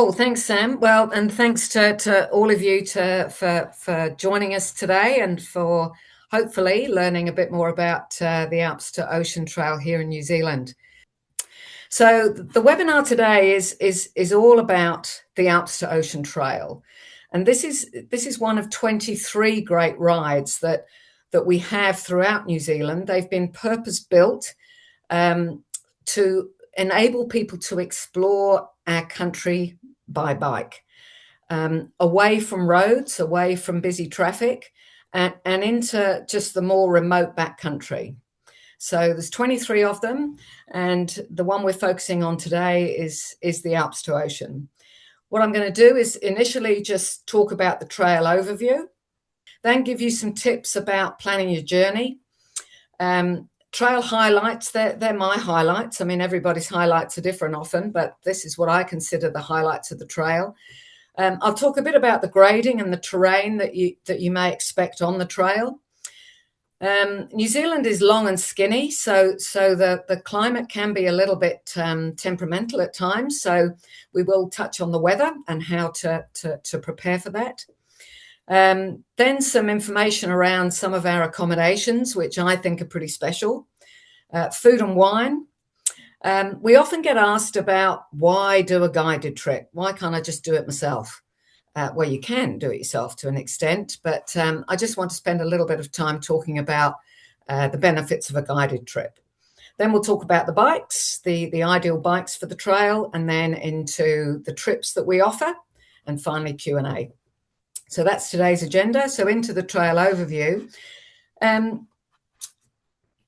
Oh, thanks, Sam. Well, and thanks to all of you for joining us today and for hopefully learning a bit more about the Alps to Ocean Trail here in New Zealand. So the webinar today is all about the Alps to Ocean Trail, and this is one of 23 great rides that we have throughout New Zealand. They've been purpose built to enable people to explore our country by bike, away from roads, away from busy traffic, and into just the more remote backcountry. So there's 23 of them, and the one we're focusing on today is the Alps to Ocean. What I'm going to do is initially just talk about the trail overview, then give you some tips about planning your journey. Trail highlights, they're my highlights. I mean, everybody's highlights are different often, but this is what I consider the highlights of the trail. I'll talk a bit about the grading and the terrain that you may expect on the trail. New Zealand is long and skinny, so the climate can be a little bit temperamental at times. So we will touch on the weather and how to prepare for that. Then some information around some of our accommodations, which I think are pretty special. Food and wine. We often get asked about, why do a guided trip? Why can't I just do it myself? Well, you can do it yourself to an extent, but I just want to spend a little bit of time talking about the benefits of a guided trip. Then we'll talk about the bikes, the ideal bikes for the trail, and then into the trips that we offer, and finally Q&A. So that's today's agenda. So into the trail overview.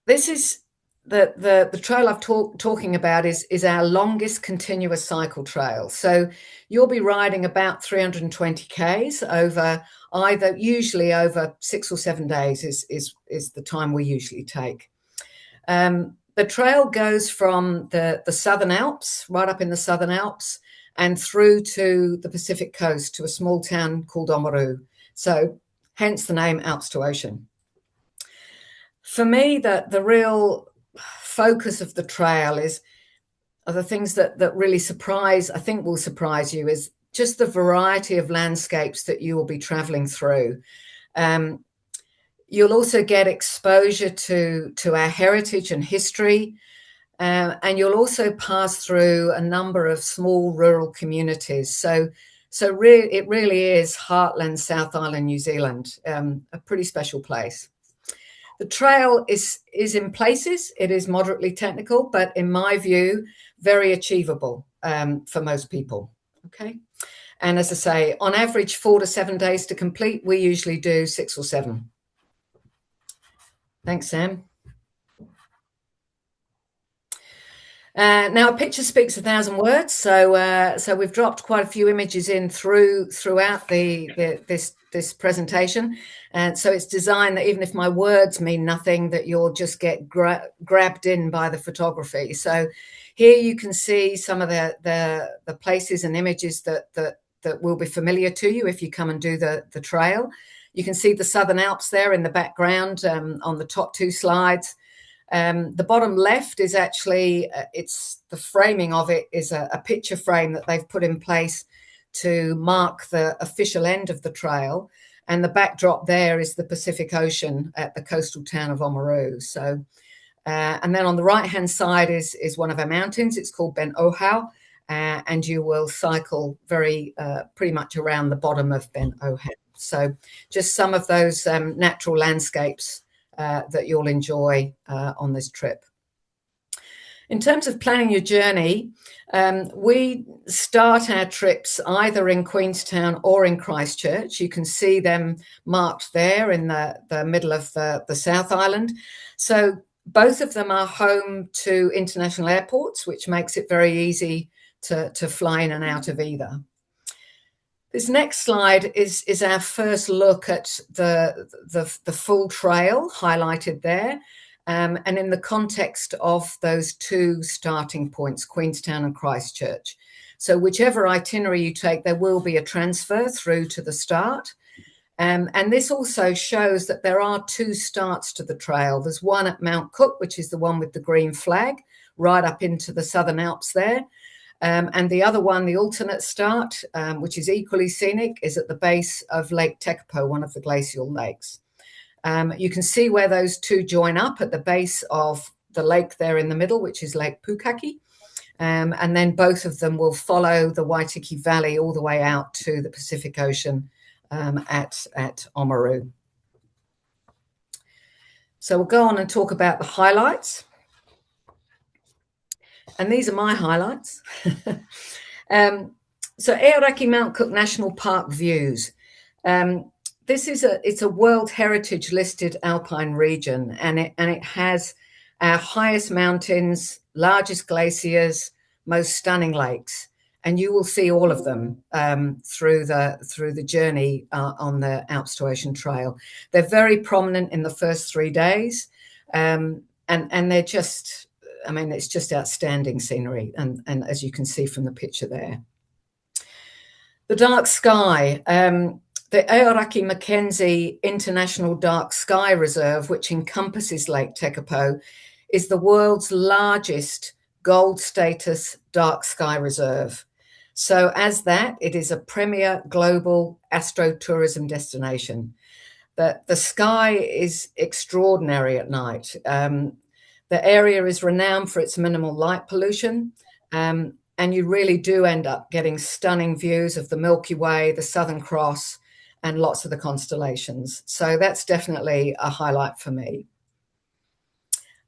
This is the trail I'm talking about is our longest continuous cycle trail. So you'll be riding about 320 Ks over usually over 6 or 7 days is the time we usually take. The trail goes from the Southern Alps, right up in the Southern Alps, and through to the Pacific coast to a small town called Oamaru. So hence the name Alps to Ocean. For me, the real focus of the trail are the things that really I think will surprise you, is just the variety of landscapes that you will be traveling through. You'll also get exposure to our heritage and history, and you'll also pass through a number of small rural communities. So it really is heartland South Island, New Zealand, a pretty special place. The trail is in places, it is moderately technical, but in my view, very achievable for most people. Okay. And as I say, on average, 4 to 7 days to complete. We usually do 6 or 7. Thanks, Sam. Now a picture speaks 1,000 words, so we've dropped quite a few images in throughout this presentation, and so it's designed that even if my words mean nothing, that you'll just get grabbed in by the photography. So here you can see some of the places and images that will be familiar to you if you come and do the trail. You can see the Southern Alps there in the background on the top 2 slides. The bottom left is actually, it's the framing of it is a picture frame that they've put in place to mark the official end of the trail. And the backdrop there is the Pacific Ocean at the coastal town of Oamaru. So, and then on the right-hand side is one of our mountains. It's called Ben Ohau, and you will cycle pretty much around the bottom of Ben Ohau. So just some of those natural landscapes that you'll enjoy on this trip. In terms of planning your journey, we start our trips either in Queenstown or in Christchurch. You can see them marked there in the middle of the South Island. So both of them are home to international airports, which makes it very easy to fly in and out of either. This next slide is our first look at the full trail highlighted there, and in the context of those 2 starting points, Queenstown and Christchurch. So whichever itinerary you take, there will be a transfer through to the start. And this also shows that there are 2 starts to the trail. There's one at Mount Cook, which is the one with the green flag, right up into the Southern Alps there. And the other one, the alternate start, which is equally scenic, is at the base of Lake Tekapo, one of the glacial lakes. You can see where those two join up at the base of the lake there in the middle, which is Lake Pukaki. And then both of them will follow the Waitaki Valley all the way out to the Pacific Ocean at Oamaru. So we'll go on and talk about the highlights. And these are my highlights. So Aoraki Mount Cook National Park views. It's a World Heritage listed alpine region, and it has our highest mountains, largest glaciers, most stunning lakes, and you will see all of them through the journey on the Alps to Ocean Trail. They're very prominent in the first 3 days, and they're just, I mean, it's just outstanding scenery, and as you can see from the picture there. The dark sky. The Aoraki Mackenzie International Dark Sky Reserve, which encompasses Lake Tekapo, is the world's largest gold status dark sky reserve. So as that, it is a premier global astrotourism destination. The sky is extraordinary at night. The area is renowned for its minimal light pollution, and you really do end up getting stunning views of the Milky Way, the Southern Cross, and lots of the constellations. So that's definitely a highlight for me.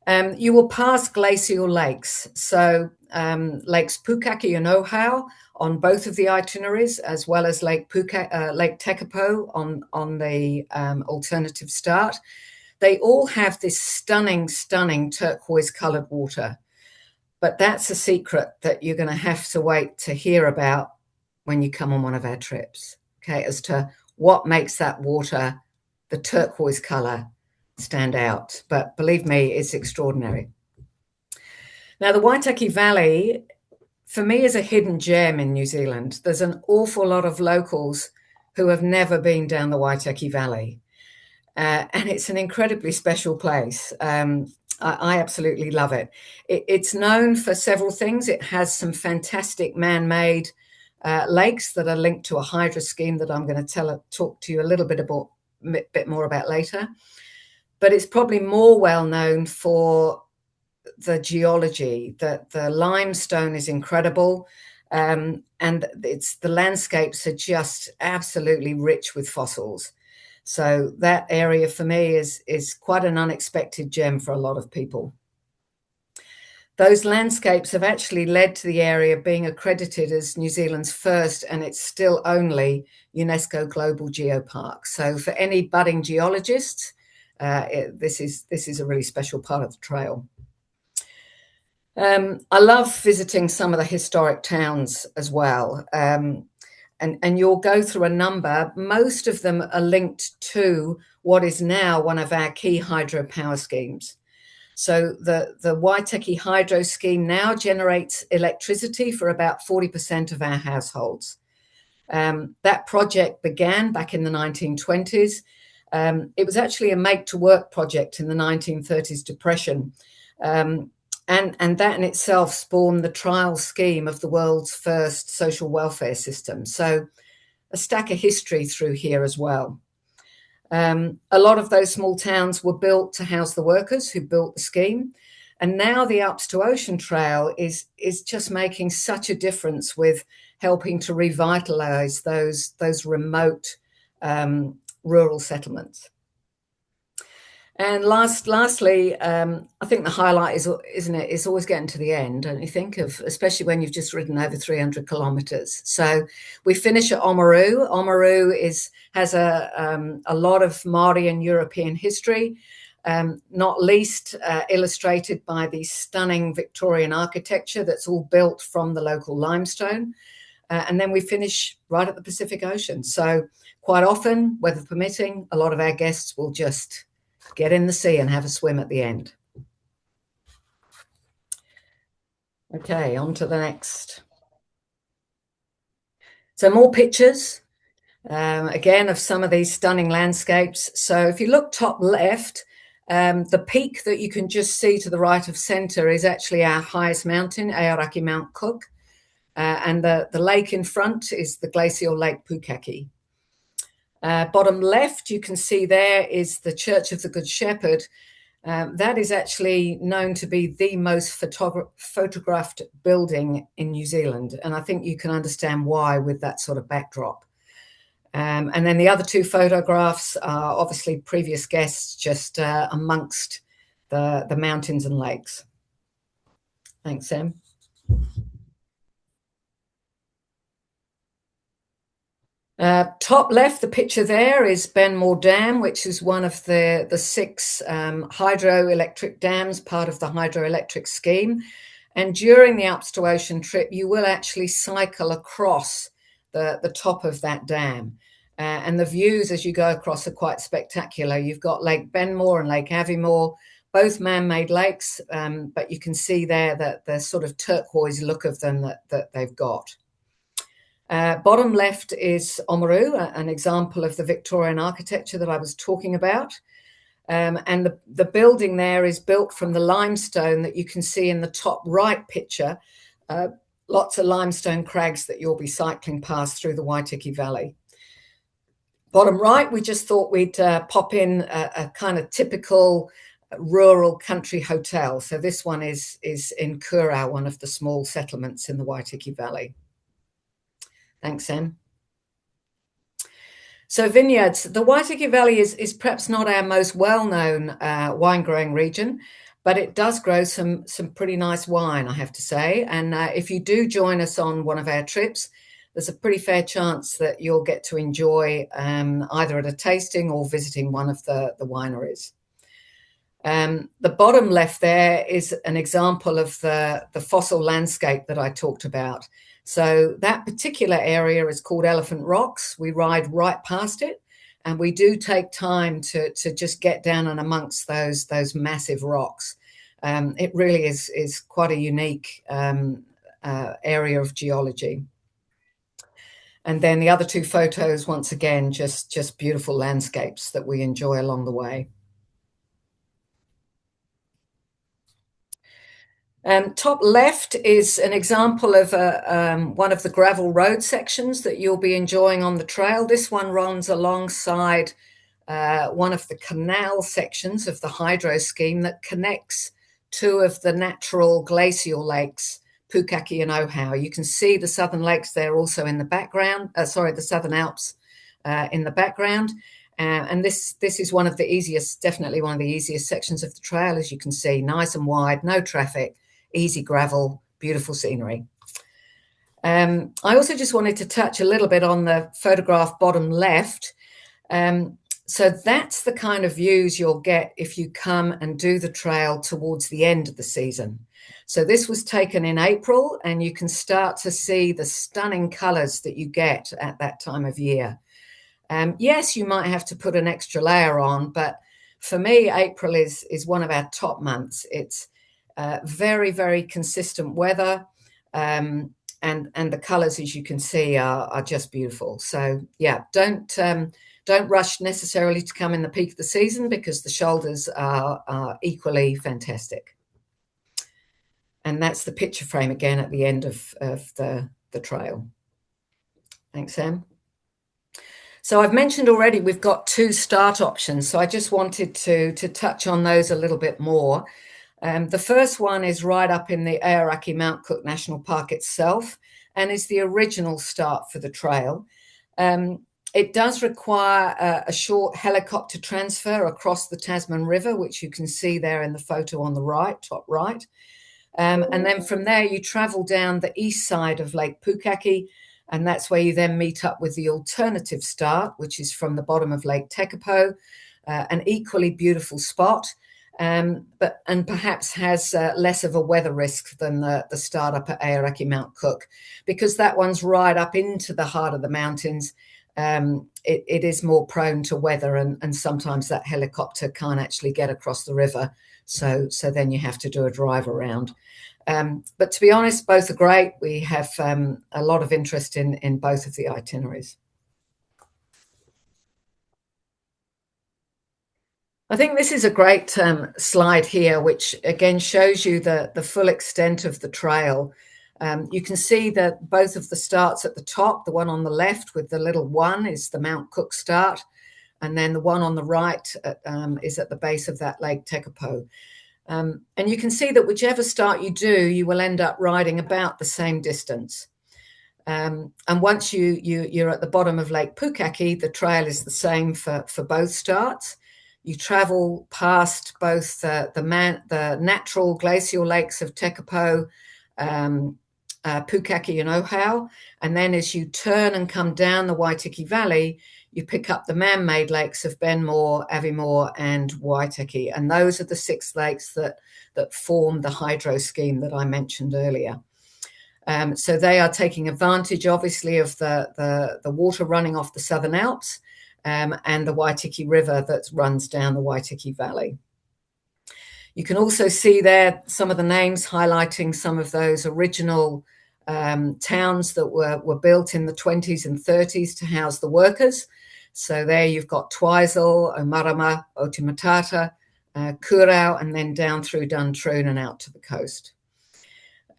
You will pass glacial lakes. So Lakes Pukaki and Ohau on both of the itineraries, as well as Lake Tekapo on the alternative start. They all have this stunning, stunning turquoise coloured water. But that's a secret that you're going to have to wait to hear about when you come on one of our trips, okay, as to what makes that water, the turquoise colour, stand out. But believe me, it's extraordinary. Now, the Waitaki Valley, for me, is a hidden gem in New Zealand. There's an awful lot of locals who have never been down the Waitaki Valley. And it's an incredibly special place. I absolutely love it. It's known for several things. It has some fantastic man-made lakes that are linked to a hydro scheme that I'm going to talk to you a little bit more about later. But it's probably more well known for the geology. The limestone is incredible, and the landscapes are just absolutely rich with fossils. So that area for me is quite an unexpected gem for a lot of people. Those landscapes have actually led to the area being accredited as New Zealand's first, and it's still only, UNESCO Global Geopark. So for any budding geologists, this is a really special part of the trail. I love visiting some of the historic towns as well. And you'll go through a number. Most of them are linked to what is now one of our key hydropower schemes. So the Waitaki Hydro Scheme now generates electricity for about 40% of our households. That project began back in the 1920s. It was actually a make-to-work project in the 1930s Depression. And that in itself spawned the trial scheme of the world's first social welfare system. So a stack of history through here as well. A lot of those small towns were built to house the workers who built the scheme. And now the Alps to Ocean Trail is just making such a difference with helping to revitalise those remote rural settlements. And lastly, I think the highlight is, isn't it, is always getting to the end, don't you think, especially when you've just ridden over 300 kilometres. So we finish at Oamaru. Oamaru has a lot of Māori and European history, not least illustrated by the stunning Victorian architecture that's all built from the local limestone. And then we finish right at the Pacific Ocean. So quite often, weather permitting, a lot of our guests will just get in the sea and have a swim at the end. Okay, on to the next. So more pictures, again, of some of these stunning landscapes. So if you look top left, the peak that you can just see to the right of centre is actually our highest mountain, Aoraki Mount Cook. And the lake in front is the glacial Lake Pukaki. Bottom left, you can see there is the Church of the Good Shepherd. That is actually known to be the most photographed building in New Zealand. And I think you can understand why with that sort of backdrop. And then the other two photographs are obviously previous guests just amongst the mountains and lakes. Thanks, Sam. Top left, the picture there is Benmore Dam, which is one of the six hydroelectric dams, part of the hydroelectric scheme. And during the Alps to Ocean trip, you will actually cycle across the top of that dam. And the views as you go across are quite spectacular. You've got Lake Benmore and Lake Aviemore, both man-made lakes, but you can see there that the sort of turquoise look of them that they've got. Bottom left is Oamaru, an example of the Victorian architecture that I was talking about. And the building there is built from the limestone that you can see in the top right picture. Lots of limestone crags that you'll be cycling past through the Waitaki Valley. Bottom right, we just thought we'd pop in a kind of typical rural country hotel. So this one is in Kurau, one of the small settlements in the Waitaki Valley. Thanks, Sam. So vineyards, the Waitaki Valley is perhaps not our most well-known wine growing region, but it does grow some pretty nice wine, I have to say. And if you do join us on one of our trips, there's a pretty fair chance that you'll get to enjoy either at a tasting or visiting one of the wineries. The bottom left there is an example of the fossil landscape that I talked about. So that particular area is called Elephant Rocks. We ride right past it, and we do take time to just get down and amongst those massive rocks. It really is quite a unique area of geology. And then the other two photos, once again, just beautiful landscapes that we enjoy along the way. Top left is an example of one of the gravel road sections that you'll be enjoying on the trail. This one runs alongside one of the canal sections of the hydro scheme that connects two of the natural glacial lakes, Pukaki and Oahu. You can see the southern lakes there also in the background, the Southern Alps in the background. And this is one of the easiest, definitely one of the easiest sections of the trail, as you can see, nice and wide, no traffic, easy gravel, beautiful scenery. I also just wanted to touch a little bit on the photograph bottom left. So that's the kind of views you'll get if you come and do the trail towards the end of the season. So this was taken in April, and you can start to see the stunning colours that you get at that time of year. Yes, you might have to put an extra layer on, but for me, April is one of our top months. It's very, very consistent weather, and the colours, as you can see, are just beautiful. So yeah, don't rush necessarily to come in the peak of the season, because the shoulders are equally fantastic. And that's the picture frame again at the end of the trail. Thanks, Sam. So I've mentioned already we've got two start options, so I just wanted to touch on those a little bit more. The first one is right up in the Aoraki Mount Cook National Park itself, and is the original start for the trail. It does require a short helicopter transfer across the Tasman River, which you can see there in the photo on the right, top right. And then from there, you travel down the east side of Lake Pukaki, and that's where you then meet up with the alternative start, which is from the bottom of Lake Tekapo, an equally beautiful spot, but perhaps has less of a weather risk than the start up at Aoraki Mount Cook, because that one's right up into the heart of the mountains. It is more prone to weather, and sometimes that helicopter can't actually get across the river, so then you have to do a drive around. But to be honest, both are great. We have a lot of interest in both of the itineraries. I think this is a great slide here, which again shows you the full extent of the trail. You can see that both of the starts at the top, the one on the left with the little one is the Mount Cook start, and then the one on the right is at the base of that Lake Tekapo. And you can see that whichever start you do, you will end up riding about the same distance. And once you're at the bottom of Lake Pukaki, the trail is the same for both starts. You travel past both the natural glacial lakes of Tekapo, Pukaki and Ohau, and then as you turn and come down the Waitaki Valley, you pick up the man-made lakes of Benmore, Aviemore, and Waitaki, and those are the 6 lakes that form the hydro scheme that I mentioned earlier. So they are taking advantage, obviously, of the water running off the Southern Alps and the Waitaki River that runs down the Waitaki Valley. You can also see there some of the names highlighting some of those original towns that were built in the 20s and 30s to house the workers. So there you've got Twizel, Omarama, Otimatata, Kurau, and then down through Duntroon and out to the coast.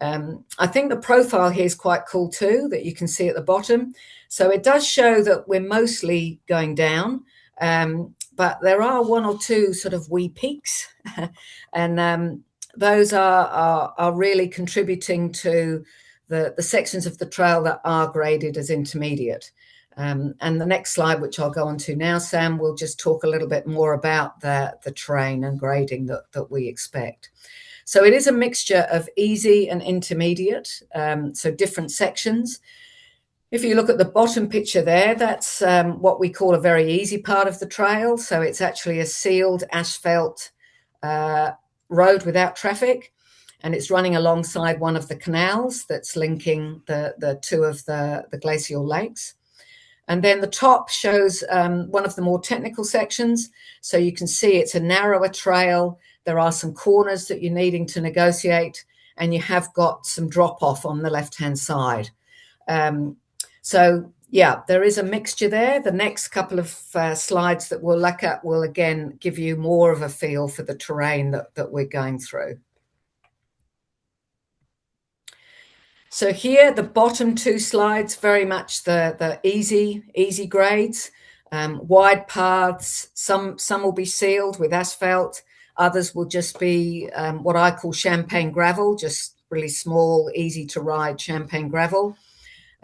I think the profile here is quite cool too, that you can see at the bottom. So it does show that we're mostly going down, but there are 1 or 2 sort of wee peaks, and those are really contributing to the sections of the trail that are graded as intermediate. And the next slide, which I'll go on to now, Sam, will just talk a little bit more about the terrain and grading that we expect. So it is a mixture of easy and intermediate, so different sections. If you look at the bottom picture there, that's what we call a very easy part of the trail. So it's actually a sealed asphalt road without traffic, and it's running alongside one of the canals that's linking the 2 of the glacial lakes. And then the top shows one of the more technical sections. So you can see it's a narrower trail. There are some corners that you're needing to negotiate, and you have got some drop off on the left-hand side. So yeah, there is a mixture there. The next couple of slides that we'll look at will again give you more of a feel for the terrain that we're going through. So here, the bottom 2 slides, very much the easy grades, wide paths. Some will be sealed with asphalt. Others will just be what I call champagne gravel, just really small, easy to ride champagne gravel.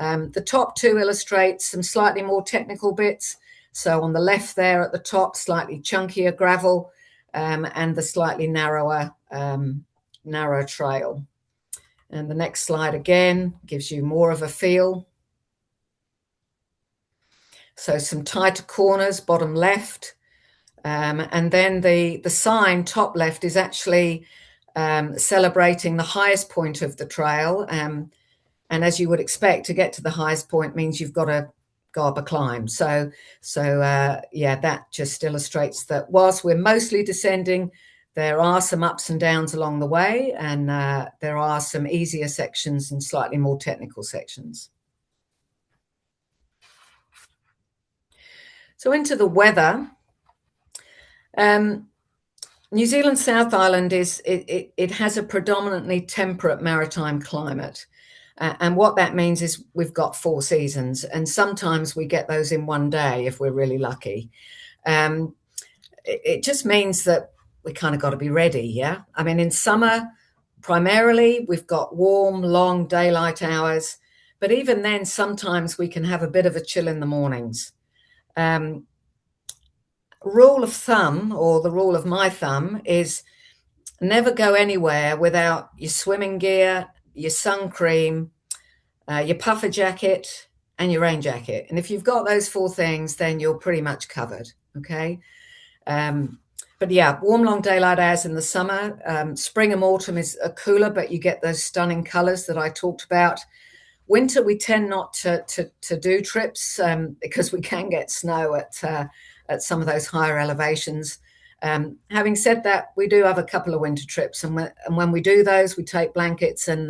The top 2 illustrate some slightly more technical bits. So on the left there at the top, slightly chunkier gravel, and the slightly narrower trail. And the next slide again gives you more of a feel. So some tighter corners, bottom left. And then the sign top left is actually celebrating the highest point of the trail. And as you would expect, to get to the highest point means you've got to go up a climb. So yeah, that just illustrates that whilst we're mostly descending, there are some ups and downs along the way, and there are some easier sections and slightly more technical sections. So into the weather. New Zealand South Island it has a predominantly temperate maritime climate. And what that means is we've got 4 seasons, and sometimes we get those in one day if we're really lucky. It just means that we kind of got to be ready, yeah? I mean, in summer, primarily, we've got warm, long daylight hours, but even then, sometimes we can have a bit of a chill in the mornings. Rule of thumb, or the rule of my thumb, is never go anywhere without your swimming gear, your sun cream, your puffer jacket, and your rain jacket. And if you've got those 4 things, then you're pretty much covered, okay? But yeah, warm, long daylight hours in the summer. Spring and autumn is cooler, but you get those stunning colors that I talked about. Winter, we tend not to do trips because we can get snow at some of those higher elevations. Having said that, we do have a couple of winter trips, and when we do those, we take blankets and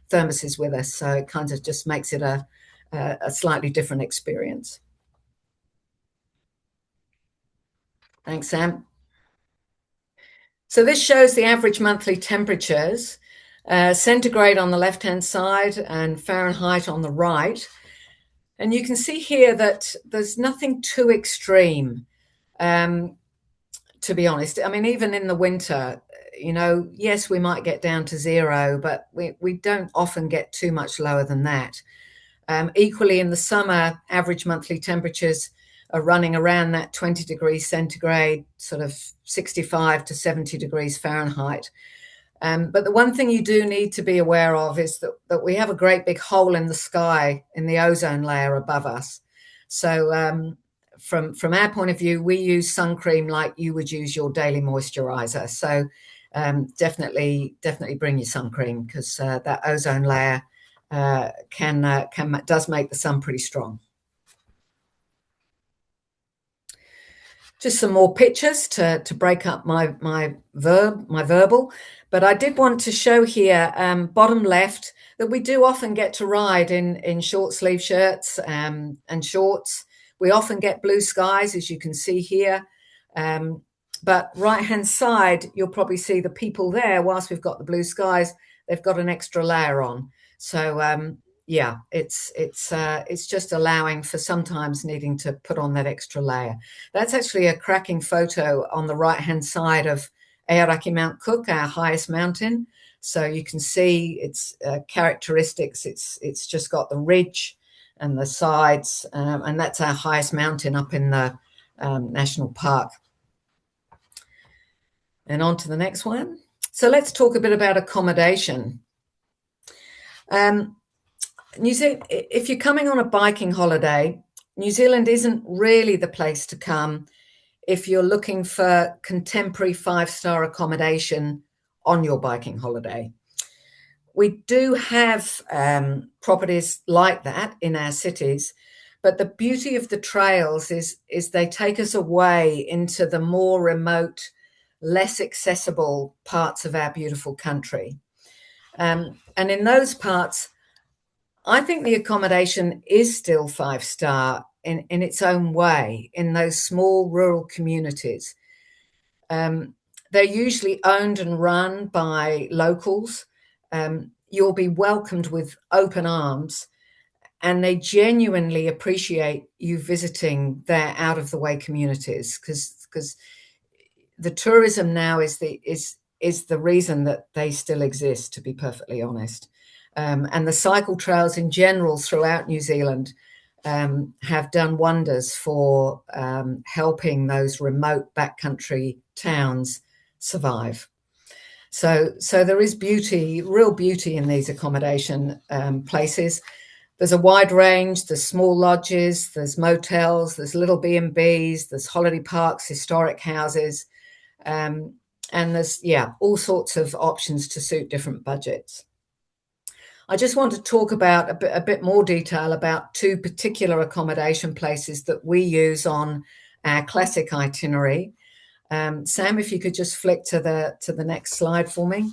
thermoses with us, so it kind of just makes it a slightly different experience. Thanks, Sam. So this shows the average monthly temperatures. centigrade on the left-hand side and Fahrenheit on the right. And you can see here that there's nothing too extreme, to be honest. I mean, even in the winter, yes, we might get down to zero, but we don't often get too much lower than that. Equally, in the summer, average monthly temperatures are running around that 20 degrees centigrade, sort of 65 to 70 degrees Fahrenheit. But the one thing you do need to be aware of is that we have a great big hole in the sky in the ozone layer above us. So from our point of view, we use sun cream like you would use your daily moisturizer. So definitely bring your sun cream, because that ozone layer does make the sun pretty strong. Just some more pictures to break up my verbal, but I did want to show here, bottom left, that we do often get to ride in short sleeve shirts and shorts. We often get blue skies, as you can see here. But right hand side, you'll probably see the people there. Whilst we've got the blue skies, they've got an extra layer on. So yeah, it's just allowing for sometimes needing to put on that extra layer. That's actually a cracking photo on the right hand side of Aoraki Mount Cook, our highest mountain. So you can see its characteristics. It's just got the ridge and the sides, and that's our highest mountain up in the national park. And on to the next one. So let's talk a bit about accommodation. New Zealand, if you're coming on a biking holiday, New Zealand isn't really the place to come if you're looking for contemporary 5-star accommodation on your biking holiday. We do have properties like that in our cities, but the beauty of the trails is they take us away into the more remote, less accessible parts of our beautiful country. And in those parts, I think the accommodation is still 5-star in its own way in those small rural communities. They're usually owned and run by locals. You'll be welcomed with open arms, and they genuinely appreciate you visiting their out-of-the-way communities, because the tourism now is the reason that they still exist, to be perfectly honest. And the cycle trails in general throughout New Zealand have done wonders for helping those remote backcountry towns survive. So there is beauty, real beauty in these accommodation places. There's a wide range. There's small lodges, there's motels, there's little B&Bs, there's holiday parks, historic houses, and there's, all sorts of options to suit different budgets. I just want to talk about a bit more detail about 2 particular accommodation places that we use on our classic itinerary. Sam, if you could just flick to the next slide for me.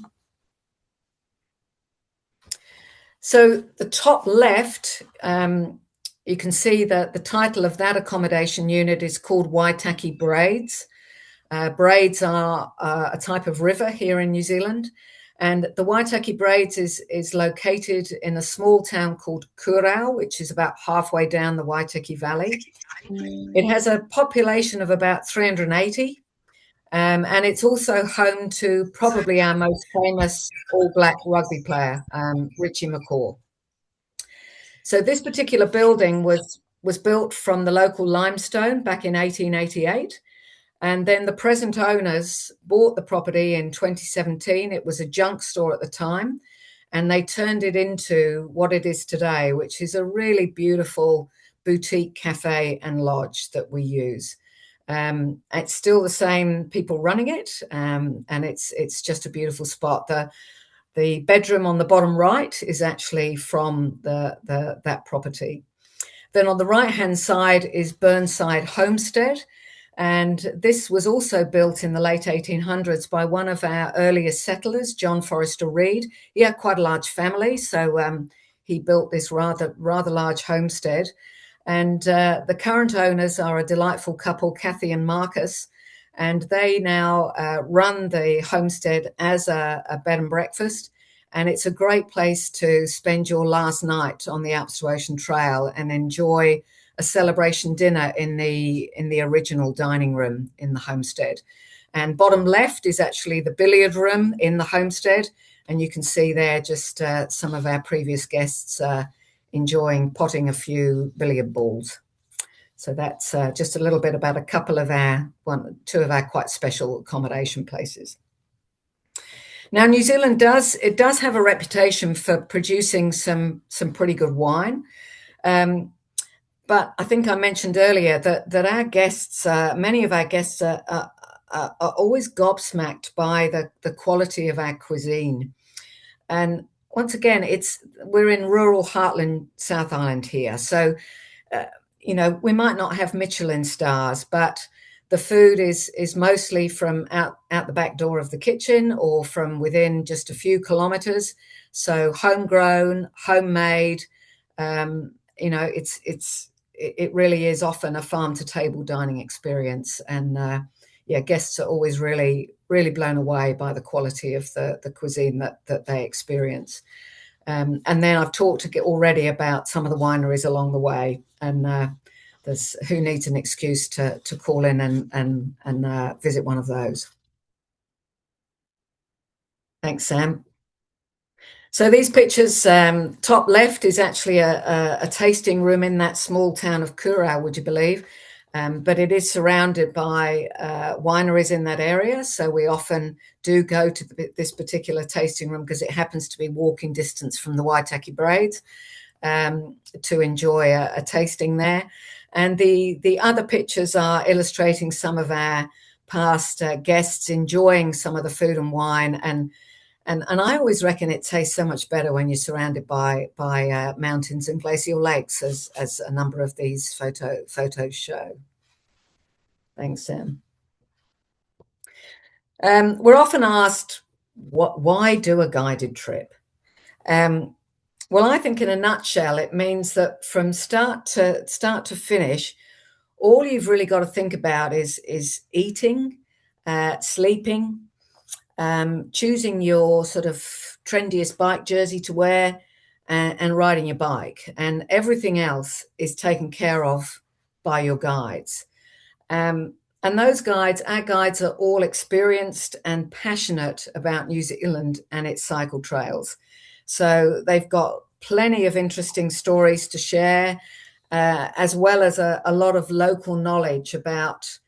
So the top left, you can see that the title of that accommodation unit is called Waitaki Braids. Braids are a type of river here in New Zealand. And the Waitaki Braids is located in a small town called Kurau, which is about halfway down the Waitaki Valley. It has a population of about 380, and it's also home to probably our most famous All Black rugby player, Richie McCaw. So this particular building was built from the local limestone back in 1888. And then the present owners bought the property in 2017. It was a junk store at the time, and they turned it into what it is today, which is a really beautiful boutique cafe and lodge that we use. It's still the same people running it, and it's just a beautiful spot. The bedroom on the bottom right is actually from that property. Then on the right-hand side is Burnside Homestead. And this was also built in the late 1800s by one of our earliest settlers, John Forrester Reed. He had quite a large family, so he built this rather large homestead. And the current owners are a delightful couple, Kathy and Marcus, and they now run the homestead as a bed and breakfast. and it's a great place to spend your last night on the Alps to Ocean Trail and enjoy a celebration dinner in the original dining room in the homestead. And bottom left is actually the billiard room in the homestead, and you can see there just some of our previous guests enjoying potting a few billiard balls. So that's just a little bit about a couple of two of our quite special accommodation places. Now, New Zealand does have a reputation for producing some pretty good wine. But I think I mentioned earlier that our guests, many of our guests are always gobsmacked by the quality of our cuisine. And once again, we're in rural heartland South Island here. So, we might not have Michelin stars, but the food is mostly from out the back door of the kitchen or from within just a few kilometres. So homegrown, homemade. It really is often a farm to table dining experience, and guests are always really blown away by the quality of the cuisine that they experience. And then I've talked already about some of the wineries along the way, and there's who needs an excuse to call in and visit one of those. Thanks, Sam. So these pictures, top left is actually a tasting room in that small town of Kurau, would you believe? But it is surrounded by wineries in that area. So we often do go to this particular tasting room because it happens to be walking distance from the Waitaki Braids to enjoy a tasting there. And the other pictures are illustrating some of our past guests enjoying some of the food and wine. And I always reckon it tastes so much better when you're surrounded by mountains and glacial lakes, as a number of these photos show. Thanks, Sam. We're often asked, why do a guided trip? Well, I think in a nutshell, it means that from start to finish, all you've really got to think about is eating, sleeping, choosing your sort of trendiest bike jersey to wear, and riding your bike, and everything else is taken care of by your guides. And our guides are all experienced and passionate about New Zealand and its cycle trails. So they've got plenty of interesting stories to share, as well as a lot of local knowledge about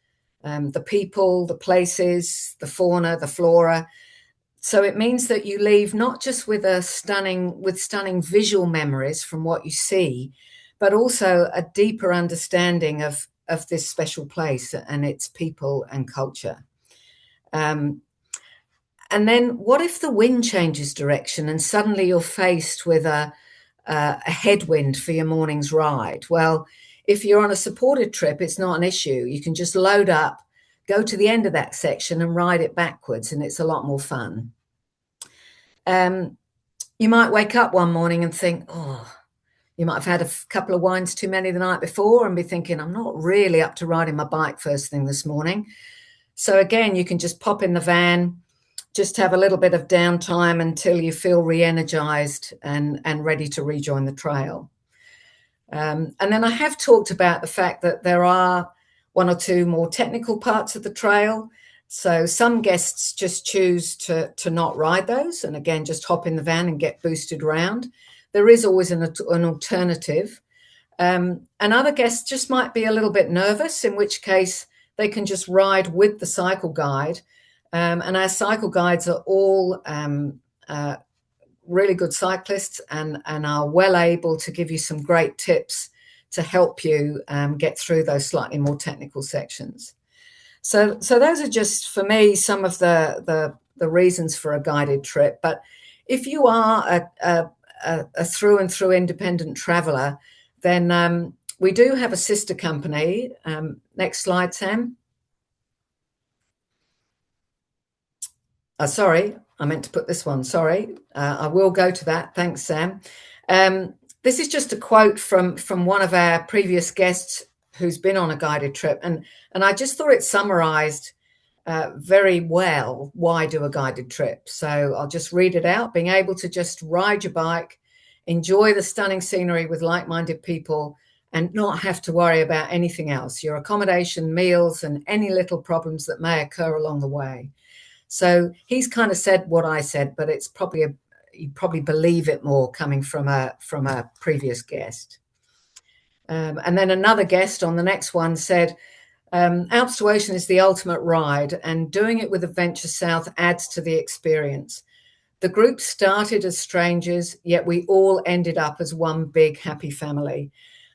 the people, the places, the fauna, the flora. So it means that you leave not just with stunning visual memories from what you see, but also a deeper understanding of this special place and its people and culture. And then what if the wind changes direction and suddenly you're faced with a headwind for your morning's ride? Well, if you're on a supported trip, it's not an issue. You can just load up, go to the end of that section and ride it backwards, and it's a lot more fun. You might wake up one morning and think, you might have had a couple of wines too many the night before and be thinking, I'm not really up to riding my bike first thing this morning. So again, you can just pop in the van, just have a little bit of downtime until you feel re-energized and ready to rejoin the trail. And then I have talked about the fact that there are one or two more technical parts of the trail. So some guests just choose to not ride those, and again, just hop in the van and get boosted around. There is always an alternative. And other guests just might be a little bit nervous, in which case they can just ride with the cycle guide. And our cycle guides are all really good cyclists and are well able to give you some great tips to help you get through those slightly more technical sections. So those are just, for me, some of the reasons for a guided trip. But if you are a through and through independent traveller, then we do have a sister company. Next slide, Sam. Sorry, I meant to put this one. Sorry, I will go to that. Thanks, Sam. This is just a quote from one of our previous guests who's been on a guided trip, and I just thought it summarised very well why do a guided trip. So I'll just read it out. Being able to just ride your bike, enjoy the stunning scenery with like-minded people, and not have to worry about anything else, your accommodation, meals, and any little problems that may occur along the way. So he's kind of said what I said, but it's probably you probably believe it more coming from a previous guest. And then another guest on the next one said, Alps to Ocean is the ultimate ride, and doing it with Adventure South adds to the experience. The group started as strangers, yet we all ended up as one big happy family.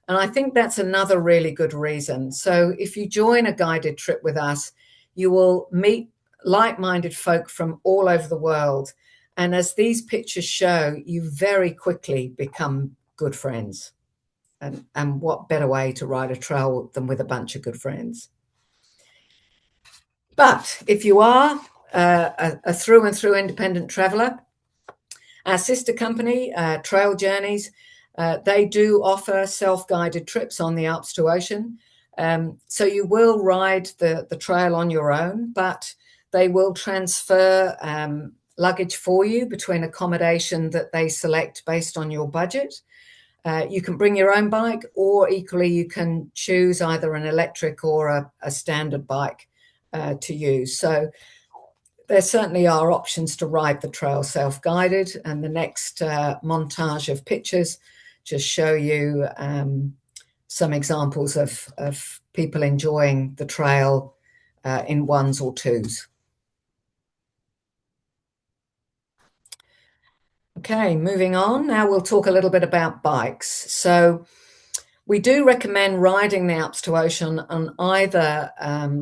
And I think that's another really good reason. So if you join a guided trip with us, you will meet like-minded folk from all over the world. And as these pictures show, you very quickly become good friends. And what better way to ride a trail than with a bunch of good friends? But if you are a through and through independent traveller, our sister company, Trail Journeys, they do offer self-guided trips on the Alps to Ocean. So you will ride the trail on your own, but they will transfer luggage for you between accommodation that they select based on your budget. You can bring your own bike, or equally you can choose either an electric or a standard bike to use. So there certainly are options to ride the trail self-guided, and the next montage of pictures just show you some examples of people enjoying the trail in ones or twos. Okay, moving on. Now we'll talk a little bit about bikes. So we do recommend riding the Alps to Ocean on either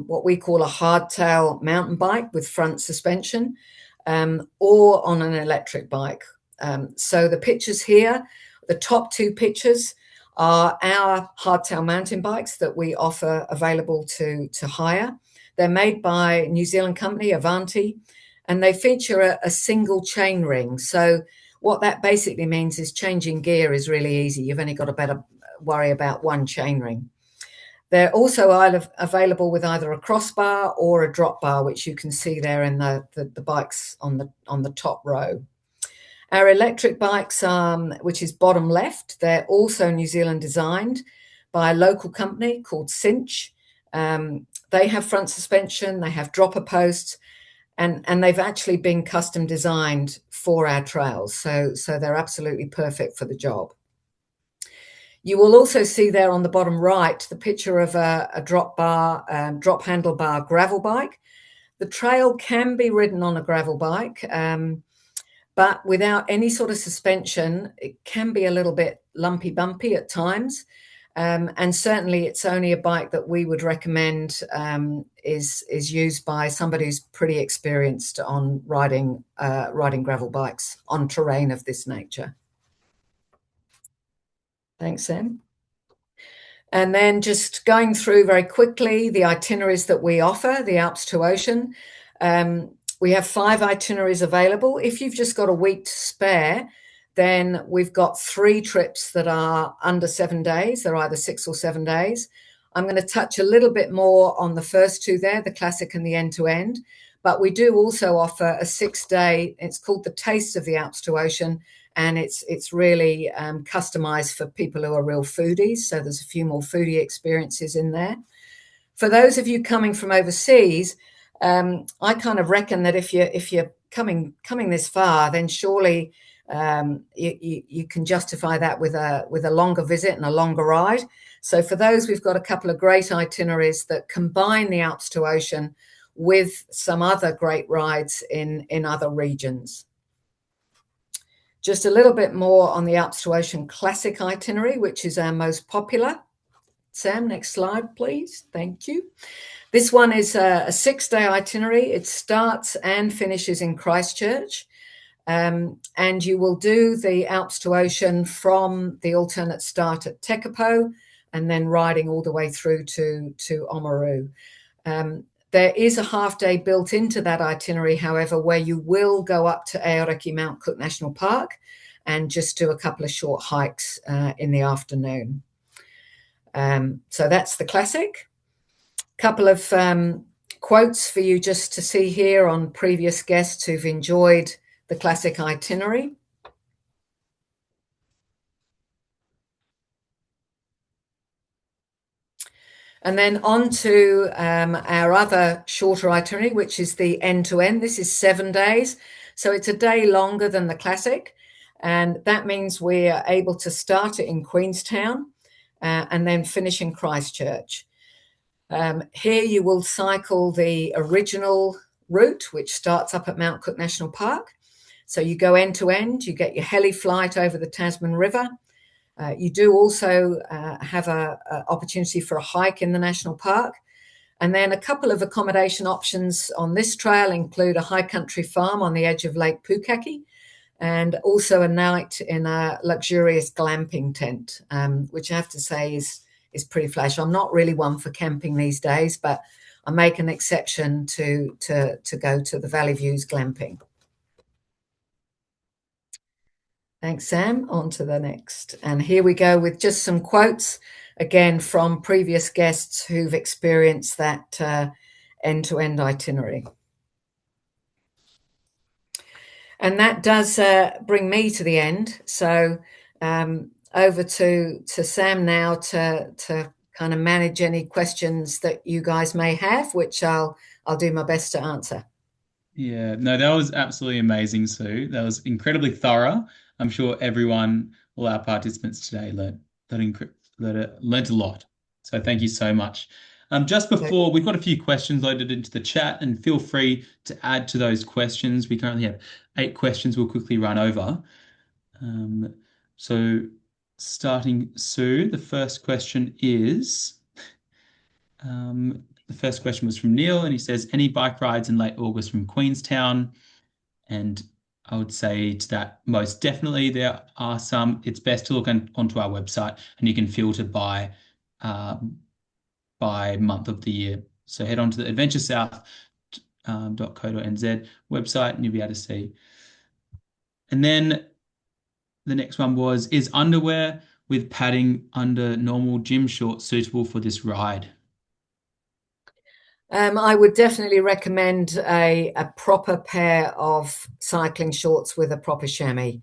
what we call a hardtail mountain bike with front suspension, or on an electric bike. So the pictures here, the top two pictures are our hardtail mountain bikes that we offer available to hire. They're made by New Zealand company Aoraki, and they feature a single chain ring. So what that basically means is changing gear is really easy. You've only got to better worry about one chain ring. They're also available with either a crossbar or a drop bar, which you can see there in the bikes on the top row. Our electric bikes, which is bottom left, they're also New Zealand designed by a local company called Cinch. They have front suspension, they have dropper posts, and they've actually been custom designed for our trails. So they're absolutely perfect for the job. You will also see there on the bottom right the picture of a drop handlebar gravel bike. The trail can be ridden on a gravel bike, but without any sort of suspension, it can be a little bit lumpy bumpy at times. And certainly it's only a bike that we would recommend is used by somebody who's pretty experienced on riding gravel bikes on terrain of this nature. Thanks, Sam. And then just going through very quickly the itineraries that we offer, the Alps to Ocean. We have 5 itineraries available. If you've just got a week to spare, then we've got 3 trips that are under 7 days. They're either 6 or 7 days. I'm going to touch a little bit more on the first 2 there, the classic and the end-to-end. But we do also offer a 6-day, it's called the Taste of the Alps to Ocean, and it's really customized for people who are real foodies. So there's a few more foodie experiences in there. For those of you coming from overseas, I kind of reckon that if you're coming this far, then surely you can justify that with a longer visit and a longer ride. So for those, we've got a couple of great itineraries that combine the Alps to Ocean with some other great rides in other regions. Just a little bit more on the Alps to Ocean classic itinerary, which is our most popular. Sam, next slide, please. Thank you. This one is a 6-day itinerary. It starts and finishes in Christchurch. And you will do the Alps to Ocean from the alternate start at Tekapo and then riding all the way through to Oamaru. There is a half-day built into that itinerary, however, where you will go up to Aoraki Mount Cook National Park and just do a couple of short hikes in the afternoon. So that's the classic. Couple of quotes for you just to see here on previous guests who've enjoyed the classic itinerary. And then on to our other shorter itinerary, which is the end-to-end. This is 7 days, so it's a day longer than the classic. And that means we are able to start it in Queenstown and then finish in Christchurch. Here you will cycle the original route, which starts up at Mount Cook National Park. So you go end to end, you get your heli flight over the Tasman River. You do also have an opportunity for a hike in the national park. And then a couple of accommodation options on this trail include a high country farm on the edge of Lake Pukaki and also a night in a luxurious glamping tent, which I have to say is pretty flash. I'm not really one for camping these days, but I make an exception to go to the Valley Views glamping. Thanks, Sam. On to the next. And here we go with just some quotes, again, from previous guests who've experienced that end-to-end itinerary. And that does bring me to the end. So over to Sam now to kind of manage any questions that you guys may have, which I'll do my best to answer. Yeah, no, that was absolutely amazing, Sue. That was incredibly thorough. I'm sure everyone, all our participants today learned a lot. So thank you so much. Just before, we've got a few questions loaded into the chat, and feel free to add to those questions. We currently have 8 questions we'll quickly run over. So starting, Sue, the first question is, the first question was from Neil, and he says, any bike rides in late August from Queenstown? And I would say to that, most definitely there are some. It's best to look onto our website, and you can filter by month of the year. So head on to the adventuresouth.co.nz website, and you'll be able to see. And then the next one was, is underwear with padding under normal gym shorts suitable for this ride? I would definitely recommend a proper pair of cycling shorts with a proper chamois,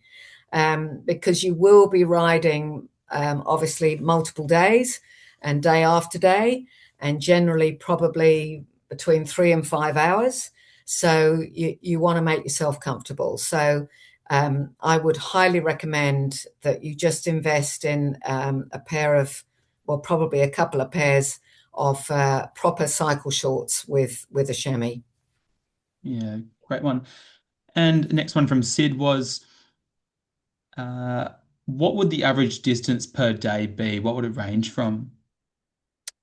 because you will be riding obviously multiple days and day after day, and generally probably between 3 and 5 hours. So you want to make yourself comfortable. So I would highly recommend that you just invest in a pair of, well, probably a couple of pairs of proper cycle shorts with a chamois. Yeah, great one. And the next one from Sid was, what would the average distance per day be? What would it range from?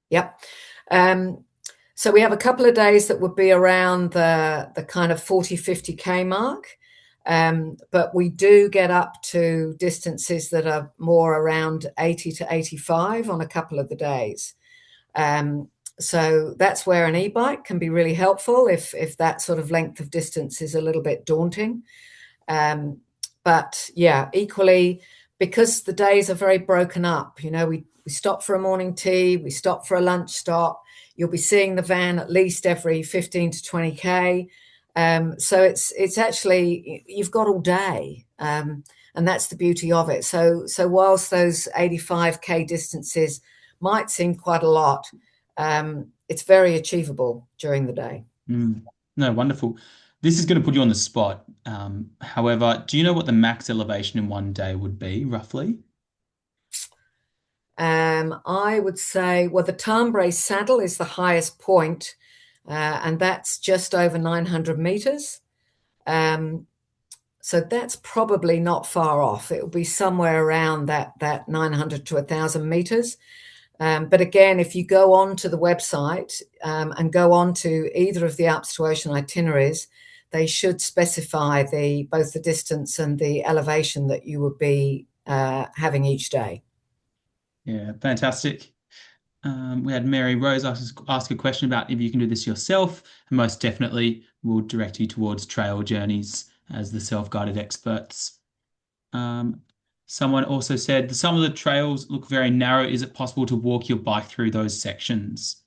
Yep. So we have a couple of days that would be around the kind of 40, 50K mark. But we do get up to distances that are more around 80 to 85 on a couple of the days. So that's where an e-bike can be really helpful if that sort of length of distance is a little bit daunting. But yeah, equally, because the days are very broken up, we stop for a morning tea, we stop for a lunch stop. You'll be seeing the van at least every 15 to 20K. So it's actually, you've got all day. And that's the beauty of it. So whilst those 85K distances might seem quite a lot, it's very achievable during the day. No, wonderful. This is going to put you on the spot. However, do you know what the max elevation in one day would be, roughly? I would say, well, the Tambray Saddle is the highest point, and that's just over 900 meters. So that's probably not far off. It will be somewhere around that 900 to 1,000 meters. But again, if you go on to the website and go on to either of the Alps to Ocean itineraries, they should specify both the distance and the elevation that you would be having each day. Yeah, fantastic. We had Mary Rose ask a question about if you can do this yourself, and most definitely we'll direct you towards trail journeys as the self-guided experts. Someone also said some of the trails look very narrow. Is it possible to walk your bike through those sections?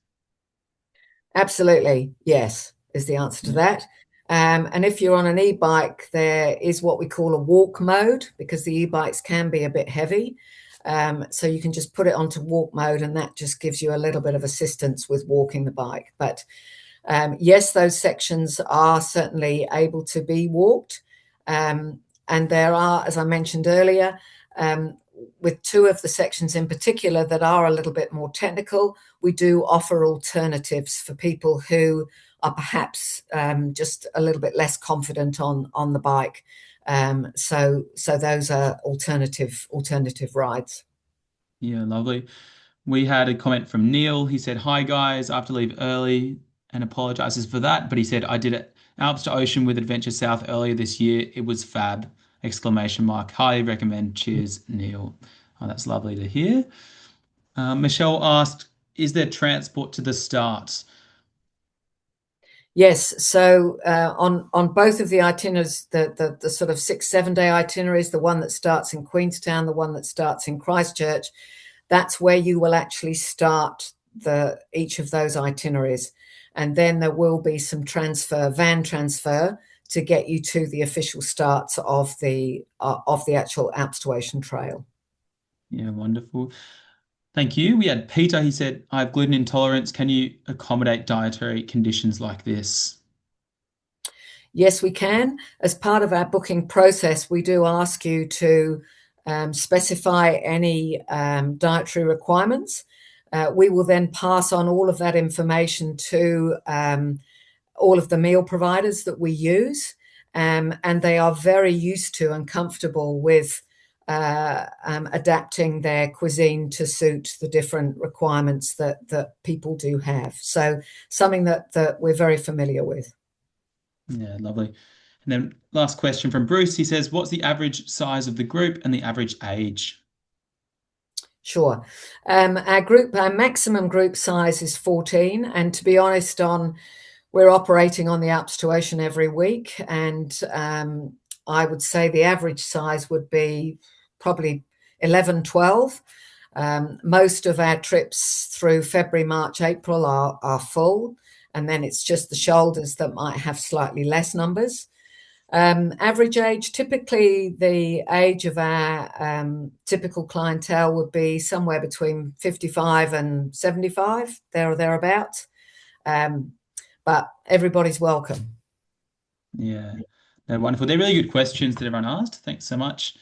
Absolutely, yes, is the answer to Yeah. that. And if you're on an e-bike, there is what we call a walk mode because the e-bikes can be a bit heavy. So you can just put it onto walk mode, and that just gives you a little bit of assistance with walking the bike. But yes, those sections are certainly able to be walked. And there are, as I mentioned earlier, um, with two of the sections in particular that are a little bit more technical, we do offer alternatives for people who are perhaps just a little bit less confident on the bike. So those are alternative rides. Yeah, lovely. We had a comment from Neil. He said, "Hi guys, I have to leave early and apologizes for that." But he said, "I did it Alps to Ocean with Adventure South earlier this year. It was fab!" Exclamation mark. Highly recommend. Cheers, Neil. Oh, that's lovely to hear. Michelle asked, "Is there transport to the start?" Yes, so on both of the itineraries, the sort of 6 7 day itineraries, the one that starts in Queenstown, the one that starts in Christchurch, that's where you will actually start the each of those itineraries, and then there will be some van transfer to get you to the official starts of the actual Alps to Ocean Trail. Yeah, wonderful. Thank you. We had Peter. He said, "I have gluten intolerance. Can you accommodate dietary conditions like this?" Yes, we can. As part of our booking process, we do ask you to specify any dietary requirements. We will then pass on all of that information to all of the meal providers that we use, and they are very used to and comfortable with adapting their cuisine to suit the different requirements that people do have. So something that we're very familiar with. Yeah, lovely. And then last question from Bruce. He says, "What's the average size of the group and the average age?" Sure. Our maximum group size is 14, and to be honest, on we're operating on the Alps to Ocean every week, and I would say the average size would be probably 11, 12. Most of our trips through February, March, April are full, and then it's just the shoulders that might have slightly less numbers. Average age, typically the age of our typical clientele would be somewhere between 55 and 75, there or thereabouts. Um, but everybody's welcome. Yeah, no, wonderful. They're really good questions that everyone asked. Thanks so much.